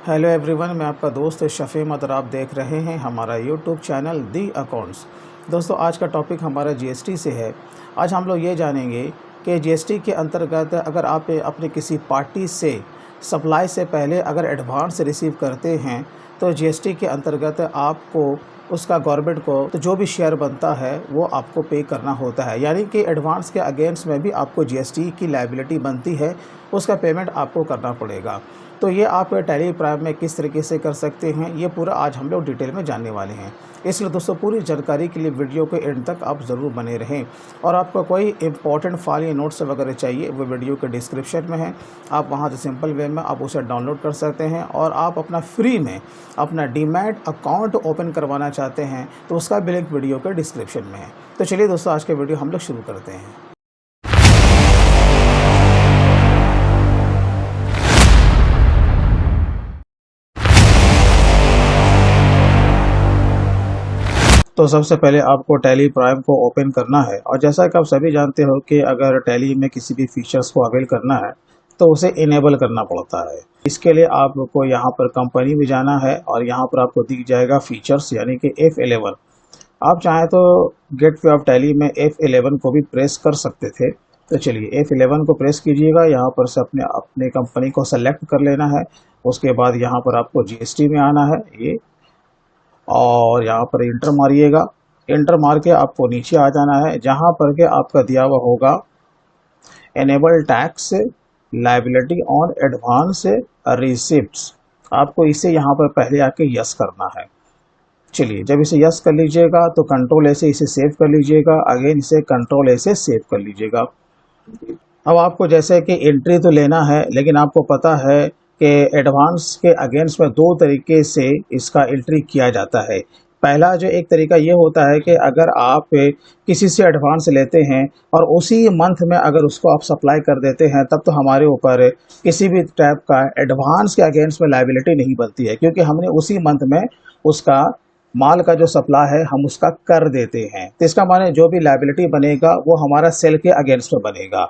Hello everyone, मैं आपका दोस्त शफ़ी मदर। आप देख रहे हैं हमारा यूट्यूब चैनल दी अकाउंट्स। दोस्तों, आज का टॉपिक हमारा जीएसटी से है। आज हम लोग ये जानेंगे कि जीएसटी के अंतर्गत अगर आप अपने किसी पार्टी से सप्लाई से पहले अगर एडवांस रिसीव करते हैं तो जीएसटी के अंतर्गत आपको उसका गवर्नमेंट को तो जो भी शेयर बनता है वो आपको पे करना होता है। यानी कि एडवांस के अगेंस्ट में भी आपको जीएसटी की लायबिलिटी बनती है, उसका पेमेंट आपको करना पड़ेगा। तो ये आप टैली प्राइम में किस तरीके से कर सकते हैं, ये पूरा आज हम लोग डिटेल में जानने वाले हैं। इसलिए दोस्तों, पूरी जानकारी के लिए वीडियो के एंड तक आप ज़रूर बने रहें। और आपको कोई इंपॉर्टेंट फाइल या नोट्स वगैरह चाहिए, वो वीडियो के डिस्क्रिप्शन में है। आप वहाँ से सिंपल वे में आप उसे डाउनलोड कर सकते हैं। और आप अपना फ्री में अपना डीमैट अकाउंट ओपन करवाना चाहते हैं तो उसका भी लिंक वीडियो के डिस्क्रिप्शन में है। तो चलिए दोस्तों, आज के वीडियो हम लोग शुरू करते हैं। तो सबसे पहले आपको टैली प्राइम को ओपन करना है। और जैसा कि आप सभी जानते हो कि अगर टैली में किसी भी फीचर्स को अवेल करना है तो उसे इनेबल करना पड़ता है। इसके लिए आपको यहाँ पर कंपनी में जाना है और यहाँ पर आपको दिख जाएगा फीचर्स, यानी कि F11। आप चाहें तो गेटवे ऑफ टैली में F11 को भी प्रेस कर सकते थे। तो चलिए F11 को प्रेस कीजिएगा। यहाँ पर से अपने अपने कंपनी को सेलेक्ट कर लेना है। उसके बाद यहाँ पर आपको जीएसटी में आना है ये, और यहाँ पर इंटर मारिएगा। इंटर मार के आपको नीचे आ जाना है, जहाँ पर के आपका दिया हुआ होगा enable tax liability on advance receipts. आपको इसे यहाँ पर पहले आके यस करना है। चलिए, जब इसे यस कर लीजिएगा तो कंट्रोल ए से इसे सेव कर लीजिएगा। अगेन इसे कंट्रोल ए से सेव कर लीजिएगा। अब आपको जैसे कि एंट्री तो लेना है, लेकिन आपको पता है कि एडवांस के अगेंस्ट में दो तरीके से इसका एंट्री किया जाता है। पहला जो एक तरीका ये होता है कि अगर आप किसी से एडवांस लेते हैं और उसी मंथ में अगर उसको आप सप्लाई कर देते हैं, तब तो हमारे ऊपर किसी भी टाइप का एडवांस के अगेंस्ट में लायबिलिटी नहीं बनती है, क्योंकि हमने उसी मंथ में उसका माल का जो सप्लाई है हम उसका कर देते हैं। तो इसका माने जो भी लायबिलिटी बनेगा वो हमारा सेल के अगेंस्ट में बनेगा।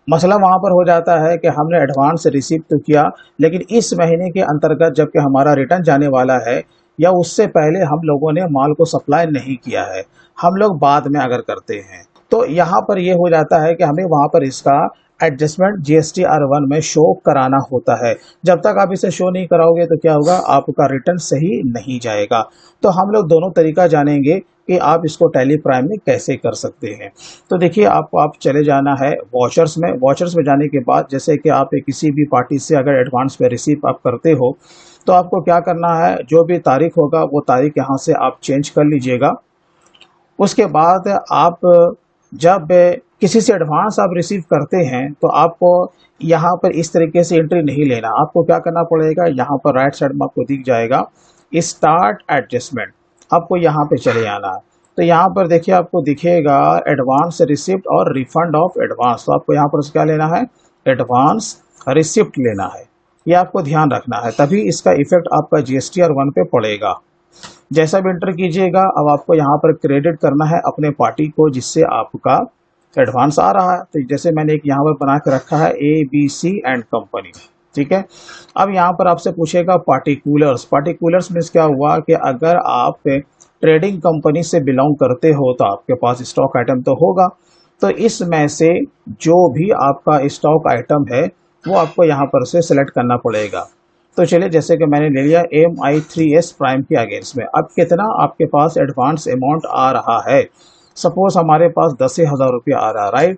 मसला वहाँ पर हो जाता है कि हमने एडवांस रिसीव तो किया, लेकिन इस महीने के अंतर्गत जबकि हमारा रिटर्न जाने वाला है या उससे पहले हम लोगों ने माल को सप्लाई नहीं किया है, हम लोग बाद में अगर करते हैं तो यहाँ पर यह हो जाता है कि हमें वहाँ पर इसका एडजस्टमेंट GSTR1 में शो कराना होता है। जब तक आप इसे शो नहीं कराओगे तो क्या होगा, आपका रिटर्न सही नहीं जाएगा। तो हम लोग दोनों तरीका जानेंगे कि आप इसको टैली प्राइम में कैसे कर सकते हैं। तो देखिए, आपको आप चले जाना है वॉचर्स में। वॉचर्स में जाने के बाद जैसे कि आप किसी भी पार्टी से अगर एडवांस में रिसीव आप करते हो तो आपको क्या करना है, जो भी तारीख होगा वो तारीख यहाँ से आप चेंज कर लीजिएगा। उसके बाद आप जब किसी से एडवांस आप रिसीव करते हैं तो आपको यहाँ पर इस तरीके से एंट्री नहीं लेना। आपको क्या करना पड़ेगा, यहाँ पर राइट साइड में आपको दिख जाएगा स्टार्ट एडजस्टमेंट। आपको यहाँ पे चले आना है। तो यहाँ पर देखिए, आपको दिखेगा एडवांस रिसिप्ट और रिफंड ऑफ एडवांस। तो आपको यहाँ पर क्या लेना है, एडवांस रिसिप्ट लेना है। ये आपको ध्यान रखना है, तभी इसका इफेक्ट आपका GSTR1 पे पड़ेगा। जैसा भी एंटर कीजिएगा, अब आपको यहाँ पर क्रेडिट करना है अपने पार्टी को जिससे आपका एडवांस आ रहा है। तो जैसे मैंने एक यहाँ पर बना के रखा है ABC एंड कंपनी, ठीक है। अब यहाँ पर आपसे पूछेगा पार्टिकुलर्स। पार्टिकुलर्स मीन्स क्या हुआ कि अगर आप ट्रेडिंग कंपनी से बिलोंग करते हो तो आपके पास स्टॉक आइटम तो होगा। तो इसमें से जो भी आपका स्टॉक आइटम है वो आपको यहाँ पर से सिलेक्ट करना पड़ेगा। तो चलिए, जैसे कि मैंने ले लिया MI3S प्राइम के अगेंस्ट में। अब कितना आपके पास एडवांस अमाउंट आ रहा है, सपोज हमारे पास 10,000 रुपया आ रहा है, राइट।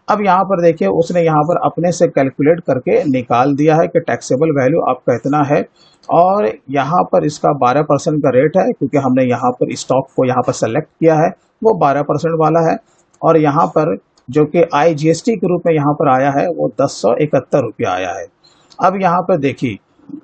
अब यहाँ पर देखिए, उसने यहाँ पर अपने से कैलकुलेट करके निकाल दिया है कि टैक्सेबल वैल्यू आपका इतना है। और यहाँ पर इसका 12% का रेट है, क्योंकि हमने यहाँ पर स्टॉक को यहाँ पर सेलेक्ट किया है, वो 12% वाला है। और यहाँ पर जो कि IGST के रूप में यहाँ पर आया है वो 1071 रुपया आया है। अब यहाँ पर देखिए,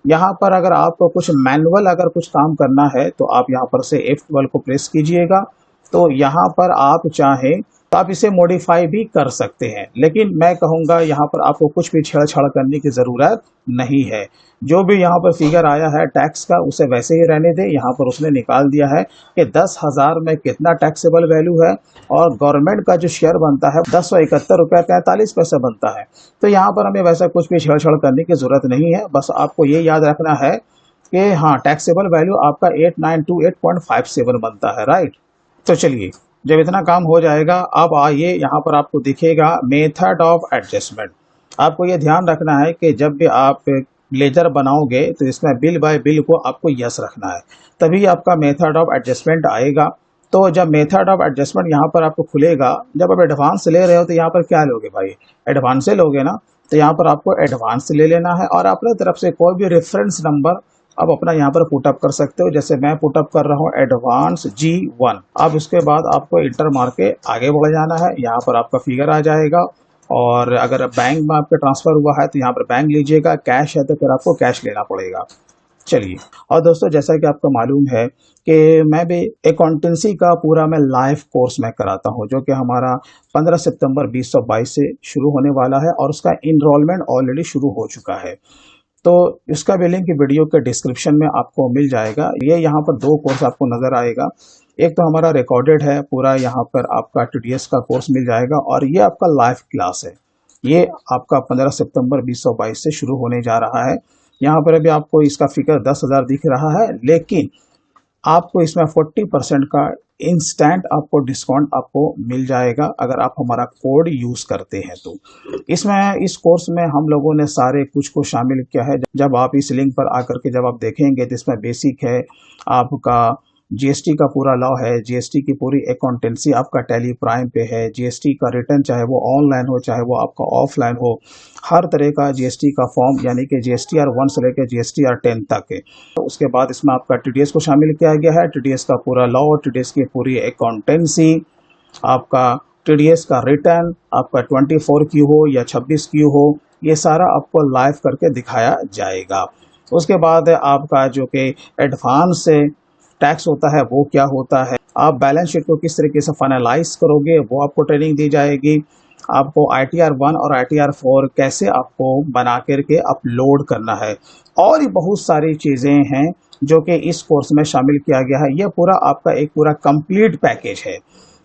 यहाँ पर अगर आपको कुछ मैनुअल अगर कुछ काम करना है तो आप यहाँ पर से F12 को प्रेस कीजिएगा। तो यहाँ पर आप चाहें तो आप इसे मॉडिफाई भी कर सकते हैं, लेकिन मैं कहूँगा यहाँ पर आपको कुछ भी छेड़छाड़ करने की ज़रूरत नहीं है। जो भी यहाँ पर फिगर आया है टैक्स का उसे वैसे ही रहने दें। यहाँ पर उसने निकाल दिया है कि 10,000 में कितना टैक्सेबल वैल्यू है और गवर्नमेंट का जो शेयर बनता है 1071 रुपया 43 पैसे बनता है। तो यहाँ पर हमें वैसा कुछ भी छेड़छाड़ करने की ज़रूरत नहीं है। बस आपको ये याद रखना है कि हाँ टैक्सेबल वैल्यू आपका 8928.57 बनता है, राइट। तो चलिए, जब इतना काम हो जाएगा, अब आइए यहाँ पर आपको दिखेगा मेथड ऑफ एडजस्टमेंट। आपको ये ध्यान रखना है कि जब भी आप लेजर बनाओगे तो इसमें बिल बाय बिल को आपको यस रखना है, तभी आपका मेथड ऑफ एडजस्टमेंट आएगा। तो जब मेथड ऑफ एडजस्टमेंट यहाँ पर आपको खुलेगा, जब आप एडवांस ले रहे हो तो यहाँ पर क्या लोगे भाई, एडवांस से लोगे ना। तो यहाँ पर आपको एडवांस ले लेना है और अपने तरफ से कोई भी रेफरेंस नंबर आप अपना यहाँ पर पुटअप कर सकते हो। जैसे मैं पुटअप कर रहा हूँ एडवांस G1। अब उसके बाद आपको इंटर मार के आगे बढ़ जाना है। यहाँ पर आपका फिगर आ जाएगा और अगर बैंक में आपका ट्रांसफर हुआ है तो यहाँ पर बैंक लीजिएगा, कैश है तो फिर आपको कैश लेना पड़ेगा। चलिए, और दोस्तों जैसा कि आपको मालूम है कि मैं भी अकाउंटेंसी का पूरा मैं लाइव कोर्स मैं कराता हूं, जो कि हमारा 15 सितंबर 2022 से शुरू होने वाला है और उसका इनरोलमेंट ऑलरेडी शुरू हो चुका है। तो इसका भी लिंक वीडियो के डिस्क्रिप्शन में आपको मिल जाएगा। ये यहाँ पर दो कोर्स आपको नजर आएगा। एक तो हमारा रिकॉर्डेड है पूरा, यहाँ पर आपका TDS का कोर्स मिल जाएगा और ये आपका लाइव क्लास है। ये आपका 15 सितंबर 2022 से शुरू होने जा रहा है। यहाँ पर अभी आपको इसका फिगर 10,000 दिख रहा है, लेकिन आपको इसमें 40% का इंस्टेंट आपको डिस्काउंट आपको मिल जाएगा अगर आप हमारा कोड यूज करते हैं। तो इसमें इस कोर्स में हम लोगों ने सारे कुछ को शामिल किया है। जब आप इस लिंक पर आकर के जब आप देखेंगे तो इसमें बेसिक है आपका GST का पूरा लॉ है, GST की पूरी अकाउंटेंसी आपका टैली प्राइम पे है, GST का रिटर्न चाहे वो ऑनलाइन हो चाहे वो आपका ऑफलाइन हो, हर तरह का GST का फॉर्म यानी कि GSTR 1 से लेकर GSTR 10 तक है। तो उसके बाद इसमें आपका TDS को शामिल किया गया है, TDS का पूरा लॉ, TDS की पूरी अकाउंटेंसी, आपका TDS का रिटर्न, आपका 24Q हो या 26Q हो, ये सारा आपको लाइव करके दिखाया जाएगा। उसके बाद आपका जो कि एडवांस टैक्स होता है वो क्या होता है, आप बैलेंस शीट को किस तरीके से फाइनलाइज करोगे वो आपको ट्रेनिंग दी जाएगी। आपको ITR 1 और ITR 4 कैसे आपको बना करके अपलोड करना है, और भी बहुत सारी चीज़ें हैं जो कि इस कोर्स में शामिल किया गया है। यह पूरा आपका एक पूरा कंप्लीट पैकेज है।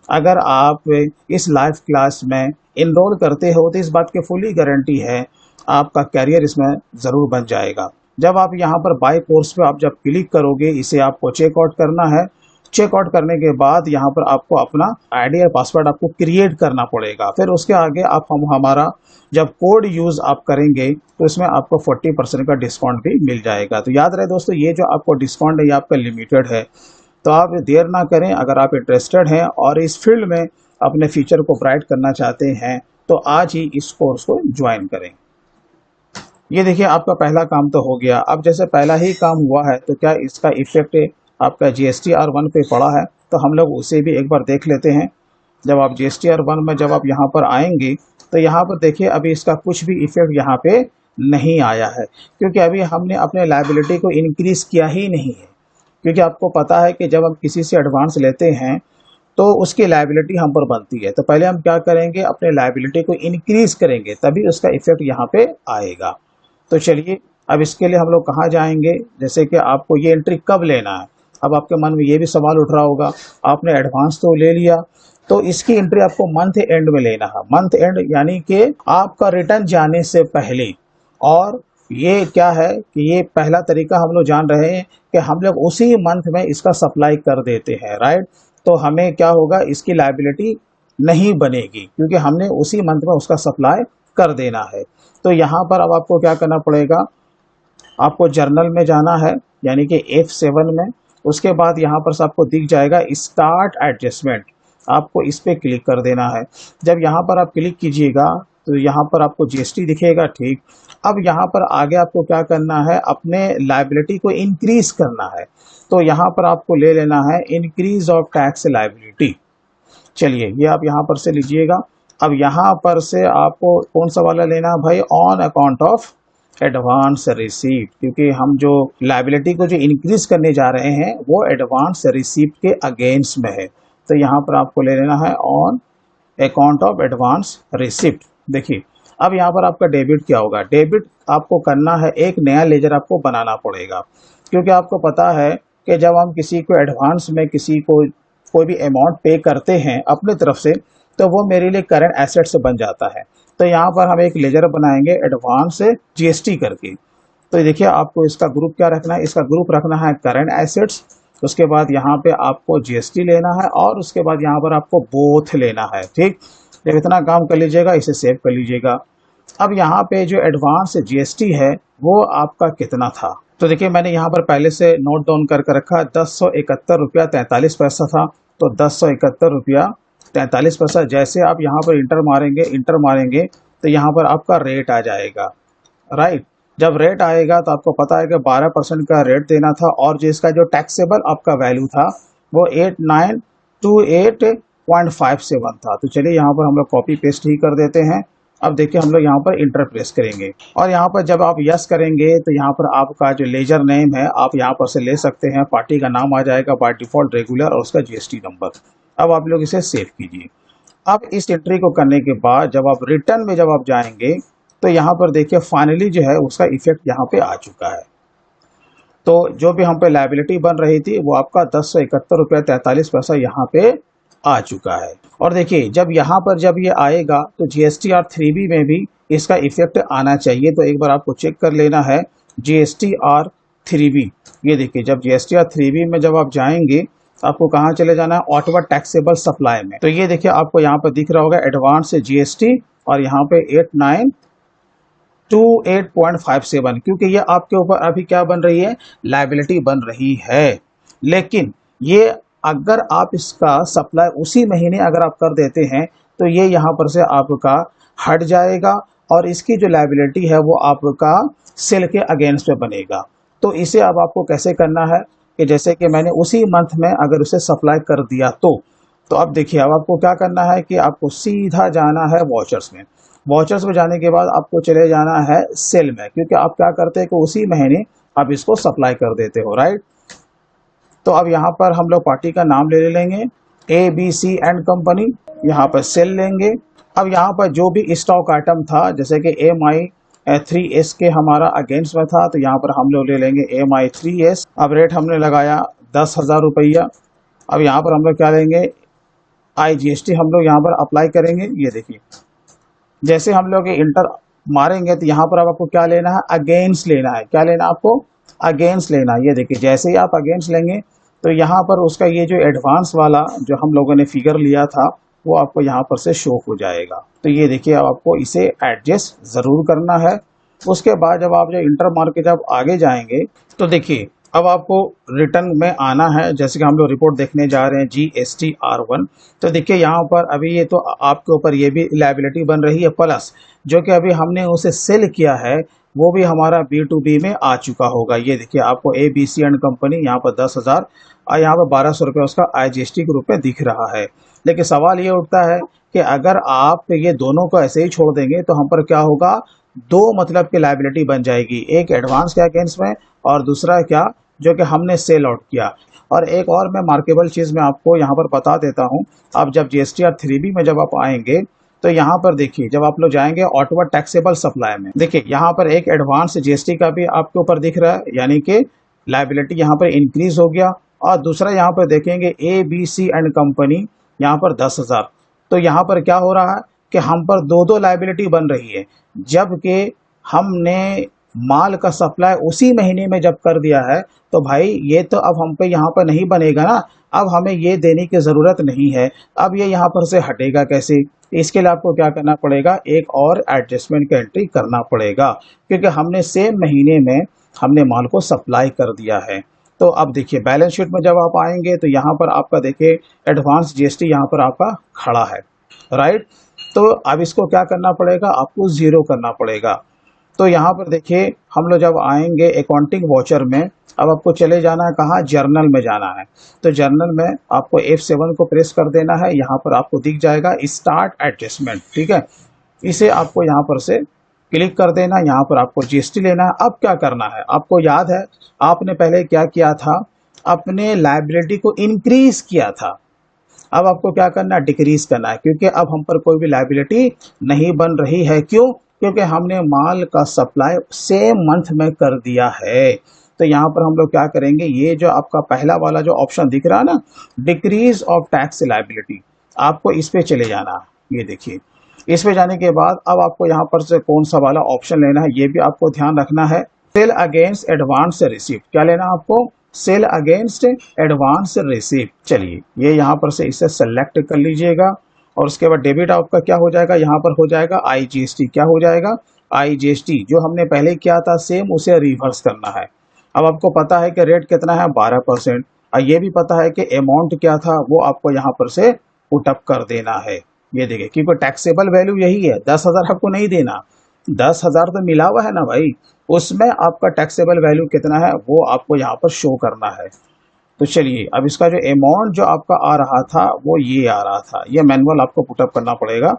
अगर आप इस लाइव क्लास में इनरोल करते हो तो इस बात की फुली गारंटी है आपका कैरियर इसमें ज़रूर बन जाएगा। जब आप यहाँ पर बाय कोर्स पे आप जब क्लिक करोगे, इसे आपको चेकआउट करना है। चेकआउट करने के बाद यहाँ पर आपको अपना आईडी और पासवर्ड आपको क्रिएट करना पड़ेगा। फिर उसके आगे आप हमारा जब कोड यूज आप करेंगे तो इसमें आपको 40% का डिस्काउंट भी मिल जाएगा। तो याद रहे दोस्तों, ये जो आपको डिस्काउंट है ये आपका लिमिटेड है, तो आप देर ना करें। अगर आप इंटरेस्टेड हैं और इस फील्ड में अपने फ्यूचर को ब्राइट करना चाहते हैं तो आज ही इस कोर्स को ज्वाइन करें। ये देखिए, आपका पहला काम तो हो गया। अब जैसे पहला ही काम हुआ है तो क्या इसका इफेक्ट आपका GSTR 1 पे पड़ा है, तो हम लोग उसे भी एक बार देख लेते हैं। जब आप GSTR 1 में जब आप यहाँ पर आएंगे तो यहाँ पर देखिए अभी इसका कुछ भी इफेक्ट यहाँ पे नहीं आया है, क्योंकि अभी हमने अपने लायबिलिटी को इंक्रीज किया ही नहीं है। क्योंकि आपको पता है कि जब हम किसी से एडवांस लेते हैं तो उसकी लायबिलिटी हम पर बनती है, तो पहले हम क्या करेंगे, अपने लायबिलिटी को इंक्रीज करेंगे, तभी उसका इफेक्ट यहाँ पे आएगा। तो चलिए, अब इसके लिए हम लोग कहाँ जाएंगे, जैसे कि आपको ये एंट्री कब लेना है। अब आपके मन में ये भी सवाल उठ रहा होगा, आपने एडवांस तो ले लिया, तो इसकी एंट्री आपको मंथ एंड में लेना है। मंथ एंड यानी कि आपका रिटर्न जाने से पहले। और ये क्या है कि ये पहला तरीका हम लोग जान रहे हैं कि हम लोग उसी मंथ में इसका सप्लाई कर देते हैं, राइट। तो हमें क्या होगा, इसकी लायबिलिटी नहीं बनेगी क्योंकि हमने उसी मंथ में उसका सप्लाई कर देना है। तो यहाँ पर अब आपको क्या करना पड़ेगा, आपको जर्नल में जाना है यानी कि F7 में। उसके बाद यहाँ पर आपको दिख जाएगा स्टार्ट एडजस्टमेंट, आपको इस पे क्लिक कर देना है। जब यहाँ पर आप क्लिक कीजिएगा तो यहाँ पर आपको GST दिखेगा, ठीक। अब यहाँ पर आगे आपको क्या करना है, अपने लायबिलिटी को इंक्रीज करना है। तो यहाँ पर आपको ले लेना है इंक्रीज ऑफ टैक्स लायबिलिटी। चलिए, ये आप यहाँ पर से लीजिएगा। अब यहाँ पर से आपको कौन सा वाला लेना है भाई, on account of advance receipt, क्योंकि हम जो लायबिलिटी को जो इंक्रीज करने जा रहे हैं वो एडवांस रिसीप्ट के अगेंस्ट में है। तो यहाँ पर आपको ले लेना है on account of advance receipt. देखिए, अब यहाँ पर आपका डेबिट क्या होगा, डेबिट आपको करना है, एक नया लेजर आपको बनाना पड़ेगा। क्योंकि आपको पता है कि जब हम किसी को एडवांस में किसी को कोई भी अमाउंट पे करते हैं अपने तरफ से, तो वो मेरे लिए करंट एसेट से बन जाता है। तो यहाँ पर हम एक लेजर बनाएंगे एडवांस GST करके। तो देखिए आपको इसका ग्रुप क्या रखना है, इसका ग्रुप रखना है करंट एसेट्स, उसके बाद यहाँ पे आपको जीएसटी लेना है और उसके बाद यहाँ पर आपको बोथ लेना है। ठीक, जब इतना काम कर लीजिएगा इसे सेव कर लीजिएगा। अब यहाँ पे जो एडवांस जीएसटी है वो आपका कितना था, तो देखिए मैंने यहाँ पर पहले से नोट डाउन करके रखा, 1071 रुपया 43 पैसा था। तो 1071 रुपया 43 पैसा, जैसे आप यहाँ पर इंटर मारेंगे तो यहाँ पर आपका रेट आ जाएगा। राइट, जब रेट आएगा तो आपको पता है कि 12% का रेट देना था और जिसका जो टैक्सेबल आपका वैल्यू था वो 8928.57 था। तो चलिए यहाँ पर हम लोग कॉपी पेस्ट ही कर देते हैं। अब देखिए हम लोग यहाँ पर इंटर प्रेस करेंगे और यहाँ पर जब आप यस करेंगे तो यहाँ पर आपका जो लेजर नेम है आप यहाँ पर से ले सकते हैं, पार्टी का नाम आ जाएगा बाय डिफॉल्ट रेगुलर और उसका जीएसटी नंबर। अब आप लोग इसे सेव कीजिए। अब इस एंट्री को करने के बाद जब आप रिटर्न में जब आप जाएंगे तो यहाँ पर देखिए फाइनली जो है उसका इफेक्ट यहाँ पे आ चुका है। तो जो भी हम पे लायबिलिटी बन रही थी वो आपका 1071 रुपया 43 पैसा यहाँ पे आ चुका है। और देखिए जब यहाँ पर जब ये आएगा तो जीएसटीआर 3B में भी इसका इफेक्ट आना चाहिए। तो एक बार आपको चेक कर लेना है जीएसटीआर 3B। ये देखिए जब जीएसटीआर 3B में जब आप जाएंगे आपको कहाँ चले जाना है, ऑटोवा टैक्सेबल सप्लाई में। तो ये देखिए आपको यहाँ पर दिख रहा होगा एडवांस जीएसटी और यहाँ पे 8928.57, क्योंकि ये आपके ऊपर अभी क्या बन रही है, लायबिलिटी बन रही है। लेकिन ये अगर आप इसका सप्लाई उसी महीने अगर आप कर देते हैं तो ये यहाँ पर से आपका हट जाएगा और इसकी जो लायबिलिटी है वो आपका सेल के अगेंस्ट में बनेगा। तो इसे अब आपको कैसे करना है कि जैसे कि मैंने उसी मंथ में अगर उसे सप्लाई कर दिया तो अब देखिए अब आपको क्या करना है कि आपको सीधा जाना है वॉचर्स में। वॉचर्स में जाने के बाद आपको चले जाना है सेल में, क्योंकि आप क्या करते हैं कि उसी महीने आप इसको सप्लाई कर देते हो। राइट, तो अब यहाँ पर हम लोग पार्टी का नाम ले लेंगे ABC एंड कंपनी, यहाँ पर सेल लेंगे। अब यहाँ पर जो भी स्टॉक आइटम था जैसे कि MI3S के हमारा अगेंस्ट में था तो यहाँ पर हम लोग ले लेंगे MI3S। अब रेट हमने लगाया 10,000 रुपया। अब यहाँ पर हम लोग क्या लेंगे, IGST हम लोग यहाँ पर अप्लाई करेंगे। ये देखिए जैसे हम लोग इंटर मारेंगे तो यहाँ पर अब आपको क्या लेना है, अगेंस्ट लेना है। क्या लेना है आपको, अगेंस्ट लेना है। ये देखिए जैसे ही आप अगेंस्ट लेंगे तो यहाँ पर उसका ये जो एडवांस वाला जो हम लोगों ने फिगर लिया था वो आपको यहाँ पर से शो हो जाएगा। तो ये देखिए अब आपको इसे एडजस्ट ज़रूर करना है। उसके बाद जब आप जो इंटर मार के जब आगे जाएंगे तो देखिए अब आपको रिटर्न में आना है। जैसे कि हम लोग रिपोर्ट देखने जा रहे हैं GSTR1। तो देखिए यहाँ पर अभी ये तो आपके ऊपर ये भी लायबिलिटी बन रही है, प्लस जो कि अभी हमने उसे सेल किया है वो भी हमारा B2B में आ चुका होगा। ये देखिए आपको ABC एंड कंपनी यहाँ पर 10,000 और यहाँ पर 1,200 रुपये उसका IGST के रूप में दिख रहा है। लेकिन सवाल ये उठता है कि अगर आप ये दोनों को ऐसे ही छोड़ देंगे तो हम पर क्या होगा, दो मतलब की लायबिलिटी बन जाएगी, एक एडवांस के अगेंस्ट में और दूसरा क्या जो कि हमने सेल आउट किया। और एक और मैं मार्केबल चीज़ मैं आपको यहाँ पर बता देता हूँ। अब जब GSTR 3B में जब आप आएंगे तो यहाँ पर देखिए जब आप लोग जाएंगे ऑटोवा टैक्सेबल सप्लाई में, देखिए यहाँ पर एक एडवांस जीएसटी का भी आपके ऊपर दिख रहा है, यानी कि लायबिलिटी यहाँ पर इंक्रीज हो गया। और दूसरा यहाँ पर देखेंगे ABC एंड कंपनी यहाँ पर 10,000। तो यहाँ पर क्या हो रहा है कि हम पर दो लायबिलिटी बन रही है, जबकि हमने माल का सप्लाई उसी महीने में जब कर दिया है तो भाई ये तो अब हम पे यहाँ पर नहीं बनेगा ना, अब हमें ये देने की ज़रूरत नहीं है। अब ये यहाँ पर से हटेगा कैसे, इसके लिए आपको क्या करना पड़ेगा, एक और एडजस्टमेंट का एंट्री करना पड़ेगा, क्योंकि हमने सेम महीने में हमने माल को सप्लाई कर दिया है। तो अब देखिए बैलेंस शीट में जब आप आएंगे तो यहाँ पर आपका देखिए एडवांस जीएसटी यहाँ पर आपका खड़ा है। राइट, तो अब इसको क्या करना पड़ेगा, आपको ज़ीरो करना पड़ेगा। तो यहाँ पर देखिए हम लोग जब आएंगे अकाउंटिंग वॉचर में, अब आपको चले जाना है कहाँ, जर्नल में जाना है। तो जर्नल में आपको F7 को प्रेस कर देना है। यहाँ पर आपको दिख जाएगा स्टार्ट एडजस्टमेंट। ठीक है, इसे आपको यहाँ पर से क्लिक कर देना। यहाँ पर आपको जीएसटी लेना है। अब क्या करना है, आपको याद है आपने पहले क्या किया था, अपने लायबिलिटी को इंक्रीज किया था। अब आपको क्या करना है, डिक्रीज करना है, क्योंकि अब हम पर कोई भी लायबिलिटी नहीं बन रही है। क्यों, क्योंकि हमने माल का सप्लाई सेम मंथ में कर दिया है। तो यहाँ पर हम लोग क्या करेंगे, ये जो आपका पहला वाला जो ऑप्शन दिख रहा है ना, डिक्रीज ऑफ टैक्स लायबिलिटी, आपको इस पे चले जाना है। ये देखिए इस पे जाने के बाद अब आपको यहाँ पर से कौन सा वाला ऑप्शन लेना है ये भी आपको ध्यान रखना है। सेल अगेंस्ट एडवांस रिसिप्ट, क्या लेना आपको, सेल अगेंस्ट एडवांस रिसिप्ट। चलिए ये यहाँ पर से इसे सेलेक्ट कर लीजिएगा और उसके बाद डेबिट आपका क्या हो जाएगा, यहाँ पर हो जाएगा IGST, क्या हो जाएगा IGST, जो हमने पहले किया था सेम उसे रिवर्स करना है। अब आपको पता है कि रेट कितना है 12%, और ये भी पता है कि अमाउंट क्या था वो आपको यहाँ पर से पुटअप कर देना है। ये देखिए क्योंकि टैक्सेबल वैल्यू यही है, 10,000 आपको नहीं देना, 10,000 तो मिला हुआ है ना भाई, उसमें आपका टैक्सेबल वैल्यू कितना है वो आपको यहाँ पर शो करना है। तो चलिए अब इसका जो अमाउंट जो आपका आ रहा था वो ये आ रहा था, ये मैनुअल आपको पुटअप करना पड़ेगा,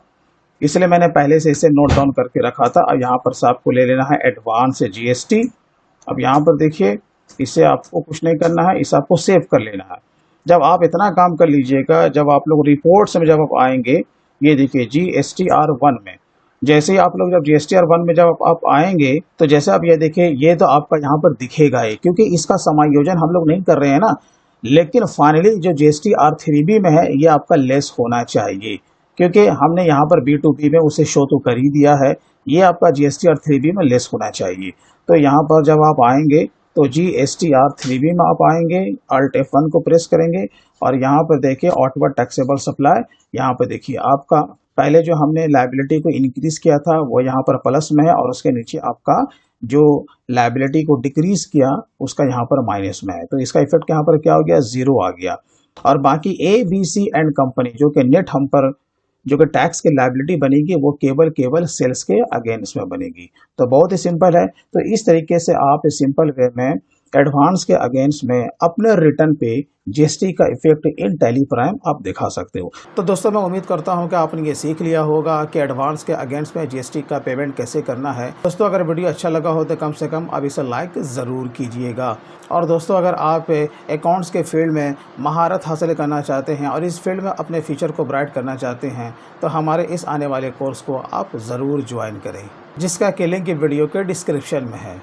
इसलिए मैंने पहले से इसे नोट डाउन करके रखा था। अब यहाँ पर से आपको ले लेना है एडवांस GST। अब यहाँ पर देखिए इसे आपको कुछ नहीं करना है, इसे आपको सेव कर लेना है। जब आप इतना काम कर लीजिएगा, जब आप लोग रिपोर्ट्स में जब आप आएंगे, ये देखिए GSTR1 में, जैसे ही आप लोग जब GSTR1 में जब आप आएंगे तो जैसे आप ये देखिए ये तो आपका यहाँ पर दिखेगा ही, क्योंकि इसका समायोजन हम लोग नहीं कर रहे हैं ना, लेकिन फाइनली जो GSTR3B में है ये आपका लेस होना चाहिए, क्योंकि हमने यहाँ पर B2B में उसे शो तो कर ही दिया है, ये आपका GSTR3B में लेस होना चाहिए। तो यहाँ पर जब आप आएंगे तो GSTR3B में आप आएंगे, Alt F1 को प्रेस करेंगे और यहाँ पर देखिए आउटवर्ड टैक्सेबल सप्लाई, यहाँ पर देखिए आपका पहले जो हमने लायबिलिटी को इंक्रीज किया था वो यहाँ पर प्लस में है, और उसके नीचे आपका जो लायबिलिटी को डिक्रीज किया उसका यहाँ पर माइनस में है, तो इसका इफेक्ट यहाँ पर क्या हो गया, 0 आ गया। और बाकी ABC एंड कंपनी जो कि नेट हम पर जो कि टैक्स की लायबिलिटी बनेगी वो केवल सेल्स के अगेंस्ट में बनेगी। तो बहुत ही सिंपल है। तो इस तरीके से आप सिंपल वे में एडवांस के अगेंस्ट में अपने रिटर्न पे GST का इफेक्ट इन टैली प्राइम आप दिखा सकते हो। तो दोस्तों मैं उम्मीद करता हूं कि आपने ये सीख लिया होगा कि एडवांस के अगेंस्ट में GST का पेमेंट कैसे करना है। दोस्तों अगर वीडियो अच्छा लगा हो तो कम से कम आप इसे लाइक ज़रूर कीजिएगा। और दोस्तों अगर आप अकाउंट्स के फील्ड में महारत हासिल करना चाहते हैं और इस फील्ड में अपने फ्यूचर को ब्राइट करना चाहते हैं तो हमारे इस आने वाले कोर्स को आप ज़रूर ज्वाइन करें, जिसका कि लिंक वीडियो के डिस्क्रिप्शन में है।